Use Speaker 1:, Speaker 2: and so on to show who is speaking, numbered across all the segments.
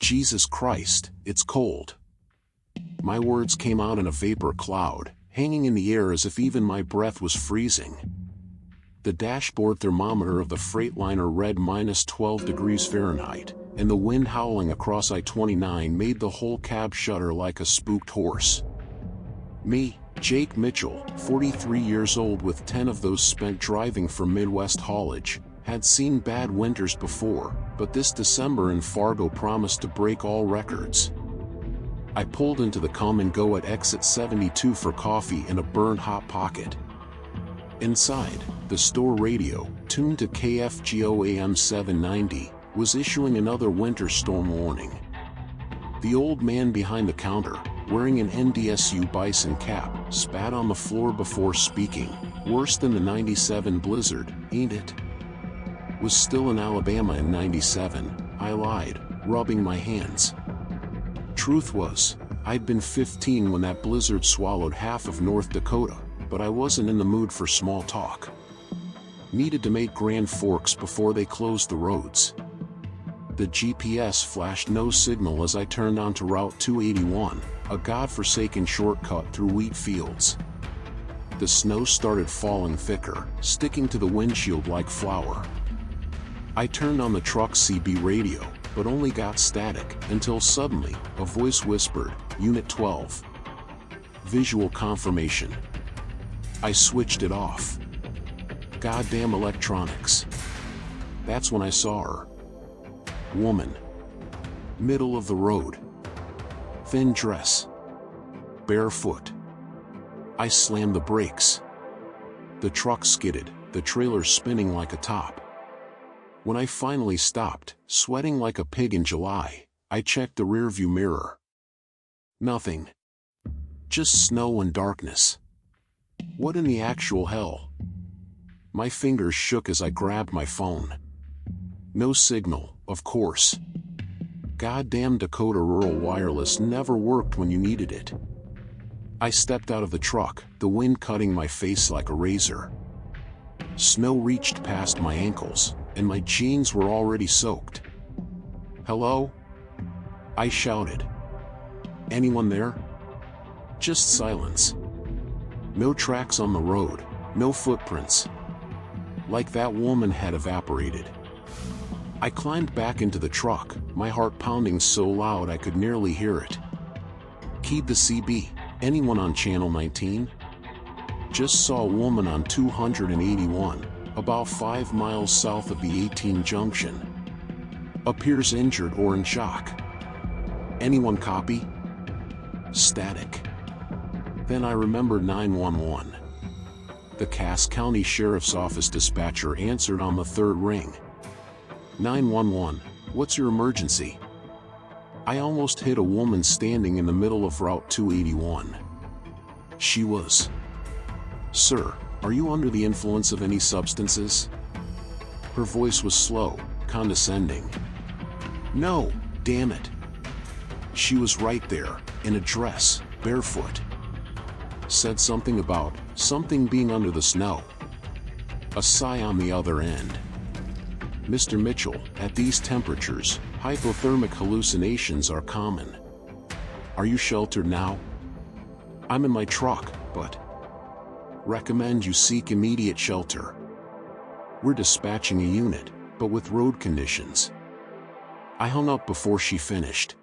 Speaker 1: Jesus Christ, it's cold. My words came out in a vapor cloud, hanging in the air as if even my breath was freezing. The dashboard thermometer of the Freightliner read -12 degrees Fahrenheit, and the wind howling across I-29 made the whole cab shudder like a spooked horse. Me, Jake Mitchell, 43 years old with 10 of those spent driving for Midwest haulage, had seen bad winters before, but this December in Fargo promised to break all records. I pulled into the Come and Go at exit 72 for coffee and a burnt hot pocket. Inside, the store radio, tuned to KFGO AM 790, was issuing another winter storm warning. The old man behind the counter, wearing an NDSU bison cap, spat on the floor before speaking. Worse than the '97 blizzard, ain't it? Was still in Alabama in '97, I lied, rubbing my hands. Truth was, I'd been 15 when that blizzard swallowed half of North Dakota, but I wasn't in the mood for small talk. Needed to make Grand Forks before they closed the roads. The GPS flashed no signal as I turned onto Route 281, a godforsaken shortcut through wheat fields. The snow started falling thicker, sticking to the windshield like flour. I turned on the truck's CB radio, but only got static, until suddenly, a voice whispered, Unit 12. Visual confirmation. I switched it off. Goddamn electronics. That's when I saw her. Woman. Middle of the road. Thin dress. Barefoot. I slammed the brakes. The truck skidded, the trailer spinning like a top. When I finally stopped, sweating like a pig in July, I checked the rearview mirror. Nothing. Just snow and darkness. What in the actual hell? My fingers shook as I grabbed my phone. No signal, of course. Goddamn Dakota Rural Wireless never worked when you needed it. I stepped out of the truck, the wind cutting my face like a razor. Snow reached past my ankles, and my jeans were already soaked. Hello? I shouted. Anyone there? Just silence. No tracks on the road, no footprints. Like that woman had evaporated. I climbed back into the truck, my heart pounding so loud I could nearly hear it. Keyed the CB. Anyone on Channel 19? Just saw a woman on 281, about 5 miles south of the 18 junction. Appears injured or in shock. Anyone copy? Static. Then I remembered 911. The Cass County Sheriff's Office dispatcher answered on the third ring. 911, what's your emergency? I almost hit a woman standing in the middle of Route 281. She was. Sir, are you under the influence of any substances? Her voice was slow, condescending. No, damn it. She was right there, in a dress, barefoot. Said something about something being under the snow. A sigh on the other end. Mr. Mitchell, at these temperatures, hypothermic hallucinations are common. Are you sheltered now? I'm in my truck, but recommend you seek immediate shelter. We're dispatching a unit, but with road conditions. I hung up before she finished.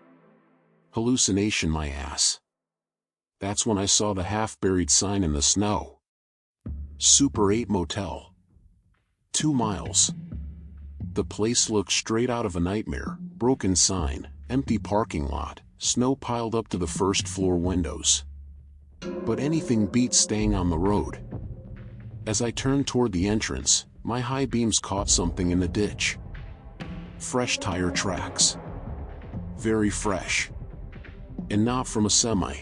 Speaker 1: Hallucination my ass. That's when I saw the half-buried sign in the snow. Super 8 Motel. 2 miles. The place looked straight out of a nightmare. Broken sign, empty parking lot, snow piled up to the first floor windows. But anything beats staying on the road. As I turned toward the entrance, my high beams caught something in the ditch. Fresh tire tracks. Very fresh. And not from a semi.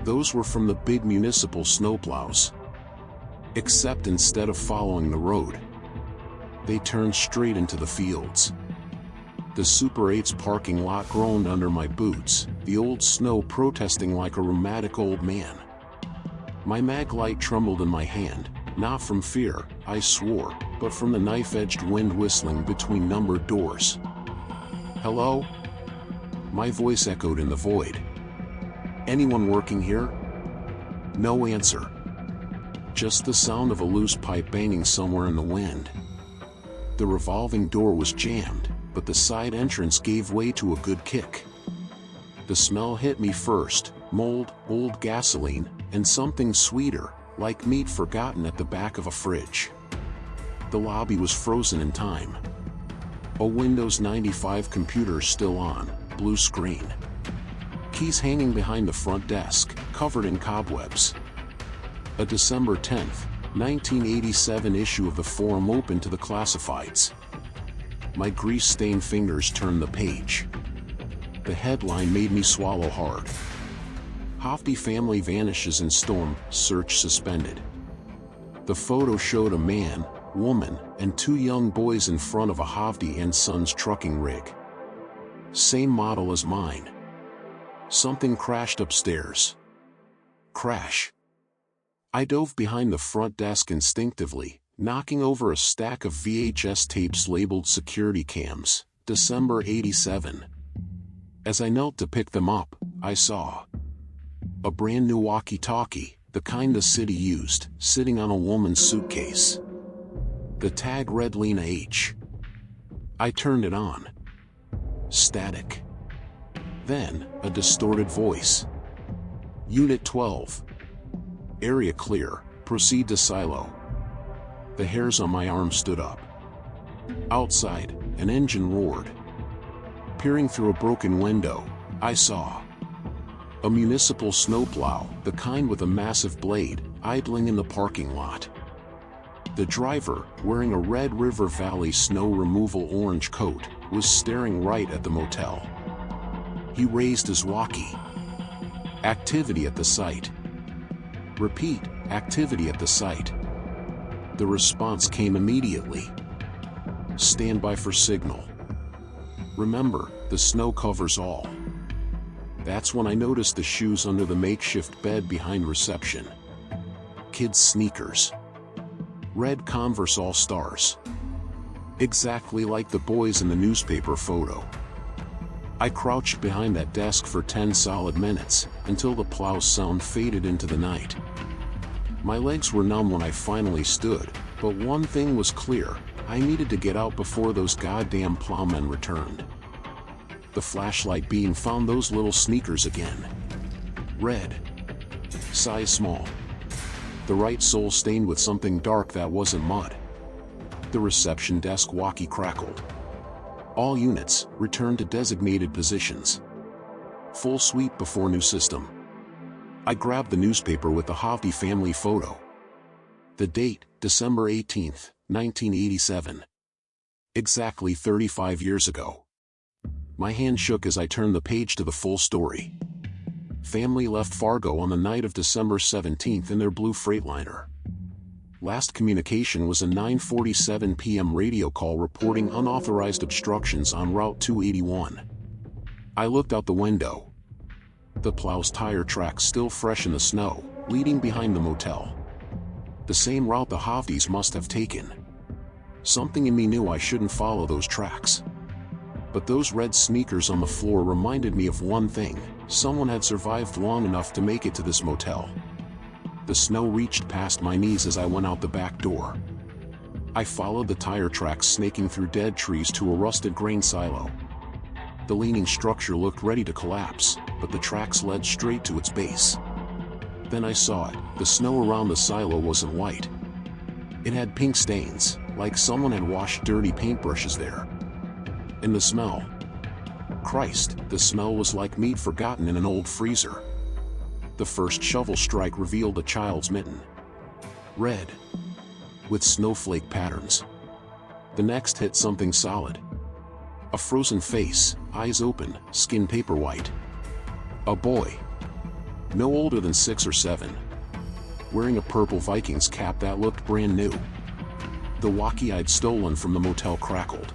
Speaker 1: Those were from the big municipal snowplows. Except instead of following the road, they turned straight into the fields. The Super 8's parking lot groaned under my boots, the old snow protesting like a rheumatic old man. My mag light trembled in my hand, not from fear, I swore, but from the knife-edged wind whistling between numbered doors. Hello? My voice echoed in the void. "Anyone working here?" No answer. Just the sound of a loose pipe banging somewhere in the wind. The revolving door was jammed, but the side entrance gave way to a good kick. The smell hit me first: mold, old gasoline, and something sweeter, like meat forgotten at the back of a fridge. The lobby was frozen in time. A Windows 95 computer still on, blue screen. Keys hanging behind the front desk, covered in cobwebs. A December 10th, 1987 issue of the Forum open to the classifieds. My grease-stained fingers turned the page. The headline made me swallow hard. Hofty family vanishes in storm, search suspended. The photo showed a man, woman, and two young boys in front of a Hofty and Sons trucking rig. Same model as mine. Something crashed upstairs. Crash. I dove behind the front desk instinctively, knocking over a stack of VHS tapes labeled security cams, December '87. As I knelt to pick them up, I saw a brand new walkie-talkie, the kind the city used, sitting on a woman's suitcase. The tag read Lena H. I turned it on. Static. Then, a distorted voice. "Unit 12. Area clear, proceed to silo." The hairs on my arm stood up. Outside, an engine roared. Peering through a broken window, I saw a municipal snowplow, the kind with a massive blade, idling in the parking lot. The driver, wearing a Red River Valley snow removal orange coat, was staring right at the motel. He raised his walkie. "Activity at the site." Repeat, "Activity at the site." The response came immediately. "Stand by for signal." Remember, the snow covers all. That's when I noticed the shoes under the makeshift bed behind reception. Kids' sneakers. Red Converse All-Stars. Exactly like the boys in the newspaper photo. I crouched behind that desk for 10 solid minutes, until the plow sound faded into the night. My legs were numb when I finally stood, but one thing was clear: I needed to get out before those goddamn plowmen returned. The flashlight beam found those little sneakers again. Red. Size small. The right sole stained with something dark that wasn't mud. The reception desk walkie crackled. "All units, return to designated positions. Full sweep before new system." I grabbed the newspaper with the Hofty family photo. The date, December 18th, 1987. Exactly 35 years ago. My hand shook as I turned the page to the full story. Family left Fargo on the night of December 17th in their blue Freightliner. Last communication was a 9:47 p.m. radio call reporting unauthorized obstructions on Route 281. I looked out the window. The plow's tire tracks still fresh in the snow, leading behind the motel. The same route the Hofties must have taken. Something in me knew I shouldn't follow those tracks. But those red sneakers on the floor reminded me of one thing: someone had survived long enough to make it to this motel. The snow reached past my knees as I went out the back door. I followed the tire tracks snaking through dead trees to a rusted grain silo. The leaning structure looked ready to collapse, but the tracks led straight to its base. Then I saw it: the snow around the silo wasn't white. It had pink stains, like someone had washed dirty paintbrushes there. And the smell. Christ, the smell was like meat forgotten in an old freezer. The first shovel strike revealed a child's mitten. Red. With snowflake patterns. The next hit something solid. A frozen face, eyes open, skin paper white. A boy. No older than 6 or 7. Wearing a purple Vikings cap that looked brand new. The walkie I'd stolen from the motel crackled.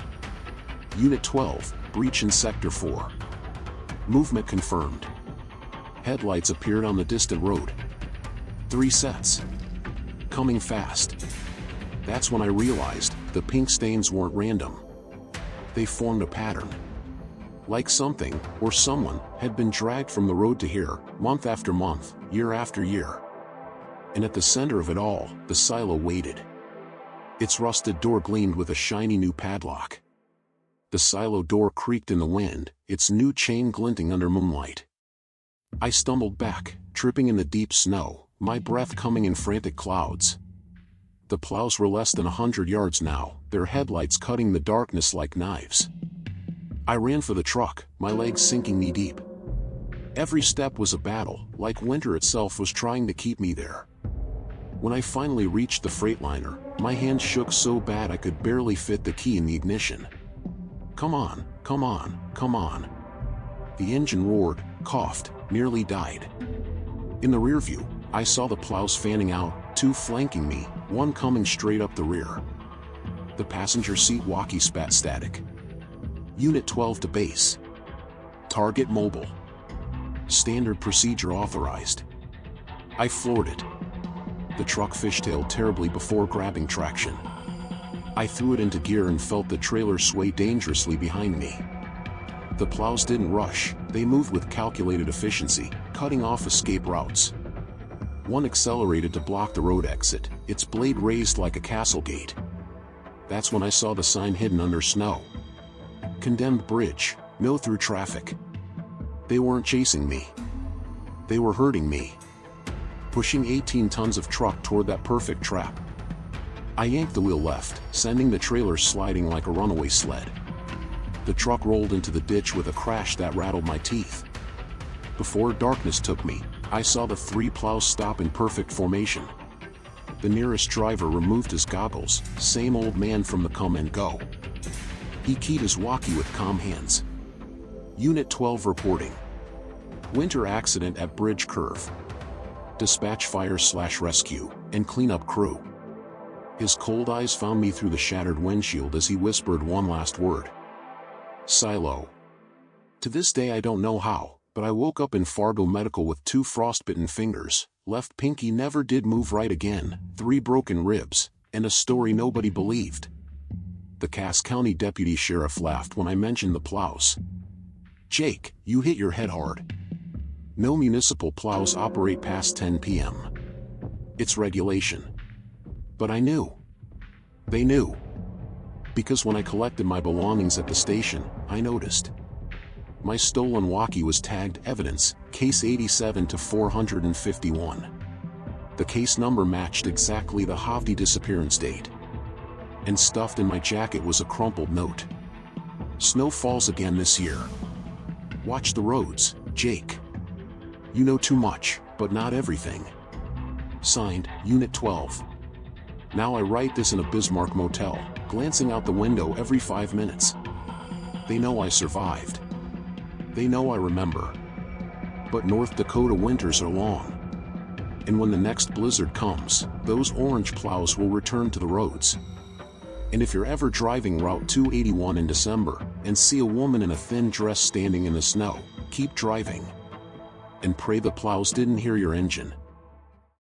Speaker 1: Unit 12, breach in Sector 4. Movement confirmed. Headlights appeared on the distant road. 3 sets. Coming fast. That's when I realized the pink stains weren't random. They formed a pattern. Like something, or someone, had been dragged from the road to here, month after month, year after year. And at the center of it all, the silo waited. Its rusted door gleamed with a shiny new padlock. The silo door creaked in the wind, its new chain glinting under moonlight. I stumbled back, tripping in the deep snow, my breath coming in frantic clouds. The plows were less than 100 yards now, their headlights cutting the darkness like knives. I ran for the truck, my legs sinking knee-deep. Every step was a battle, like winter itself was trying to keep me there. When I finally reached the Freightliner, my hands shook so bad I could barely fit the key in the ignition. Come on, come on, come on. The engine roared, coughed, nearly died. In the rear view, I saw the plows fanning out, two flanking me, one coming straight up the rear. The passenger seat walkie spat static. Unit 12 to base. Target mobile. Standard procedure authorized. I floored it. The truck fishtailed terribly before grabbing traction. I threw it into gear and felt the trailer sway dangerously behind me. The plows didn't rush, they moved with calculated efficiency, cutting off escape routes. One accelerated to block the road exit, its blade raised like a castle gate. That's when I saw the sign hidden under snow. Condemned bridge, no through traffic. They weren't chasing me. They were hurting me. Pushing 18 tons of truck toward that perfect trap. I yanked the wheel left, sending the trailer sliding like a runaway sled. The truck rolled into the ditch with a crash that rattled my teeth. Before darkness took me, I saw the three plows stop in perfect formation. The nearest driver removed his goggles, same old man from the come and go. He keyed his walkie with calm hands. Unit 12 reporting. Winter accident at bridge curve. Dispatch fire/rescue, and cleanup crew. His cold eyes found me through the shattered windshield as he whispered one last word. Silo. To this day I don't know how, but I woke up in Fargo Medical with 2 frostbitten fingers, left pinky never did move right again, 3 broken ribs, and a story nobody believed. The Cass County Deputy Sheriff laughed when I mentioned the plows. Jake, you hit your head hard. No municipal plows operate past 10 p.m. It's regulation. But I knew. They knew. Because when I collected my belongings at the station, I noticed. My stolen walkie was tagged evidence, case 87 to 451. The case number matched exactly the Havdi disappearance date. And stuffed in my jacket was a crumpled note. Snow falls again this year. Watch the roads, Jake. You know too much, but not everything. Signed, Unit 12. Now I write this in a Bismarck motel, glancing out the window every 5 minutes. They know I survived. They know I remember. But North Dakota winters are long. And when the next blizzard comes, those orange plows will return to the roads. And if you're ever driving Route 281 in December, and see a woman in a thin dress standing in the snow, keep driving. And pray the plows didn't hear your engine.